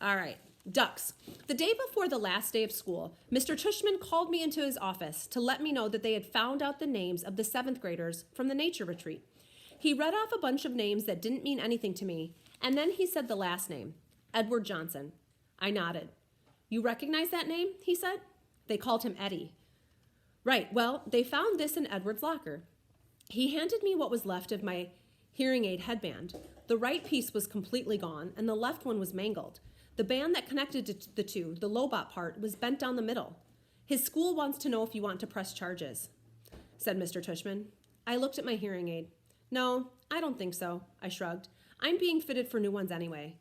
All right. Ducks. The day before the last day of school, Mr. Tushman called me into his office to let me know that they had found out the names of the 7th graders from the nature retreat. He read off a bunch of names that didn't mean anything to me, and then he said the last name, Edward Johnson. I nodded. You recognize that name? He said. They called him Eddie. Right, well, they found this in Edward's locker. He handed me what was left of my hearing aid headband. The right piece was completely gone, and the left one was mangled. The band that connected the two, the Lobot part, was bent down the middle. His school wants to know if you want to press charges, said Mr. Tushman. I looked at my hearing aid. No, I don't think so, I shrugged. I'm being fitted for new ones anyway.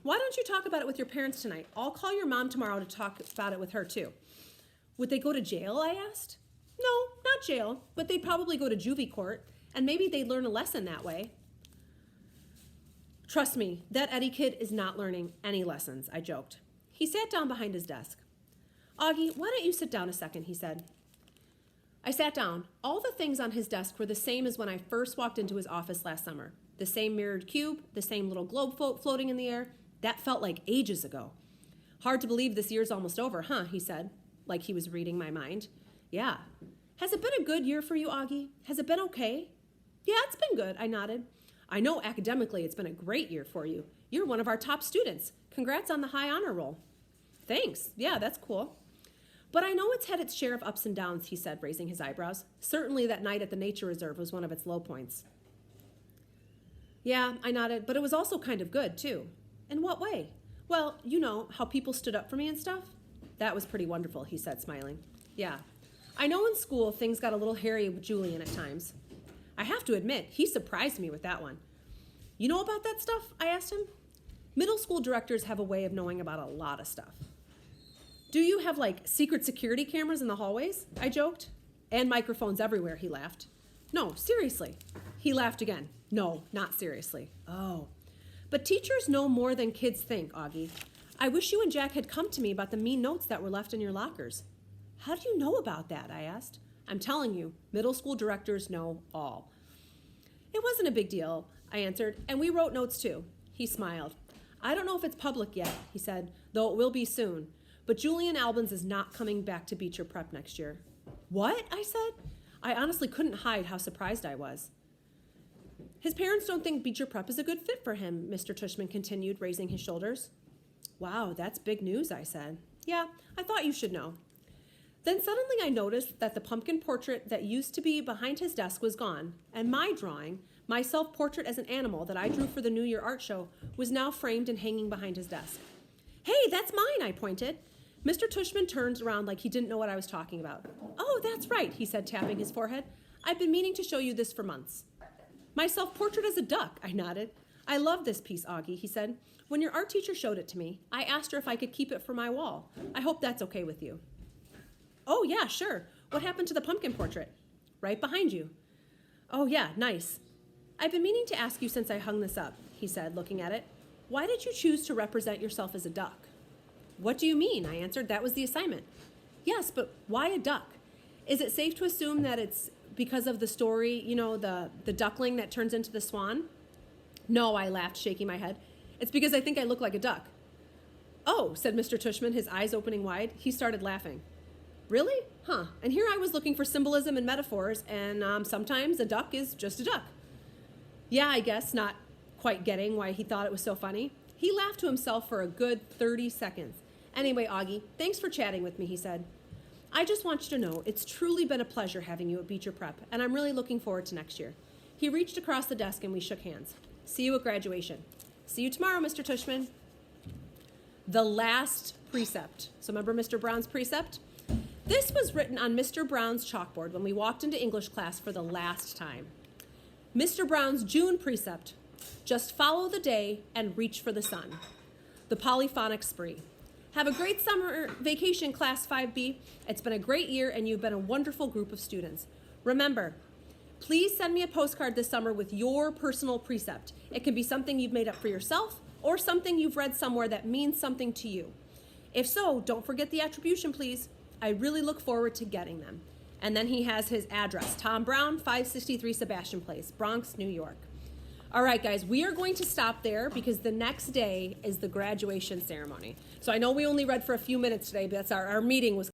Why don't you talk about it with your parents tonight? I'll call your mom tomorrow to talk about it with her too. Would they go to jail, I asked. No, not jail, but they'd probably go to juvie court, and maybe they'd learn a lesson that way. Trust me, that Eddie kid is not learning any lessons, I joked. He sat down behind his desk. Augie, why don't you sit down a second, he said. I sat down. All the things on his desk were the same as when I first walked into his office last summer. The same mirrored cube, the same little globe floating in the air. That felt like ages ago. Hard to believe this year's almost over, huh, he said, like he was reading my mind. Yeah. Has it been a good year for you, Augie? Has it been okay? Yeah, it's been good, I nodded. I know academically it's been a great year for you. You're one of our top students. Congrats on the high honor roll. Thanks. Yeah, that's cool. But I know it's had its share of ups and downs, he said, raising his eyebrows. Certainly that night at the nature reserve was one of its low points. Yeah, I nodded, but it was also kind of good, too. In what way? Well, you know, how people stood up for me and stuff. That was pretty wonderful, he said, smiling. Yeah. I know in school things got a little hairy with Julian at times. I have to admit, he surprised me with that one. You know about that stuff? I asked him. Middle school directors have a way of knowing about a lot of stuff. Do you have, like, secret security cameras in the hallways? I joked. And microphones everywhere, he laughed. No, seriously. He laughed again. No, not seriously. Oh. But teachers know more than kids think, Augie. I wish you and Jack had come to me about the mean notes that were left in your lockers. How do you know about that? I asked. I'm telling you, middle school directors know all. It wasn't a big deal, I answered, and we wrote notes too. He smiled. I don't know if it's public yet, he said, though it will be soon. But Julian Albans is not coming back to Beecher Prep next year. What? I said. I honestly couldn't hide how surprised I was. His parents don't think Beecher Prep is a good fit for him, Mr. Tushman continued, raising his shoulders. Wow, that's big news, I said. Yeah, I thought you should know. Then suddenly I noticed that the pumpkin portrait that used to be behind his desk was gone, and my drawing, my self-portrait as an animal that I drew for the New Year art show, was now framed and hanging behind his desk. Hey, that's mine, I pointed. Mr. Tushman turned around like he didn't know what I was talking about. Oh, that's right, he said, tapping his forehead. I've been meaning to show you this for months. My self-portrait as a duck, I nodded. I love this piece, Augie, he said. When your art teacher showed it to me, I asked her if I could keep it for my wall. I hope that's okay with you. Oh, yeah, sure. What happened to the pumpkin portrait? Right behind you. Oh, yeah, nice. I've been meaning to ask you since I hung this up, he said, looking at it. Why did you choose to represent yourself as a duck? What do you mean? I answered. That was the assignment. Yes, but why a duck? Is it safe to assume that it's because of the story, you know, the duckling that turns into the swan? No, I laughed, shaking my head. It's because I think I look like a duck. Oh, said Mr. Tushman, his eyes opening wide. He started laughing. Really? Huh. And here I was looking for symbolism and metaphors, and sometimes a duck is just a duck. Yeah, I guess, not quite getting why he thought it was so funny. He laughed to himself for a good 30 seconds. Anyway, Augie, thanks for chatting with me, he said. I just want you to know it's truly been a pleasure having you at Beecher Prep, and I'm really looking forward to next year. He reached across the desk and we shook hands. See you at graduation. See you tomorrow, Mr. Tushman. The last precept. So remember Mr. Brown's precept? This was written on Mr. Brown's chalkboard when we walked into English class for the last time. Mr. Brown's June precept. Just follow the day and reach for the sun. The polyphonic spree. Have a great summer vacation, Class 5B. It's been a great year, and you've been a wonderful group of students. Remember, please send me a postcard this summer with your personal precept. It can be something you've made up for yourself or something you've read somewhere that means something to you. If so, don't forget the attribution, please. I really look forward to getting them. And then he has his address, Tom Brown, 563 Sebastian Place, Bronx, New York. All right, guys, we are going to stop there because the next day is the graduation ceremony. So I know we only read for a few minutes today, but that's our meeting was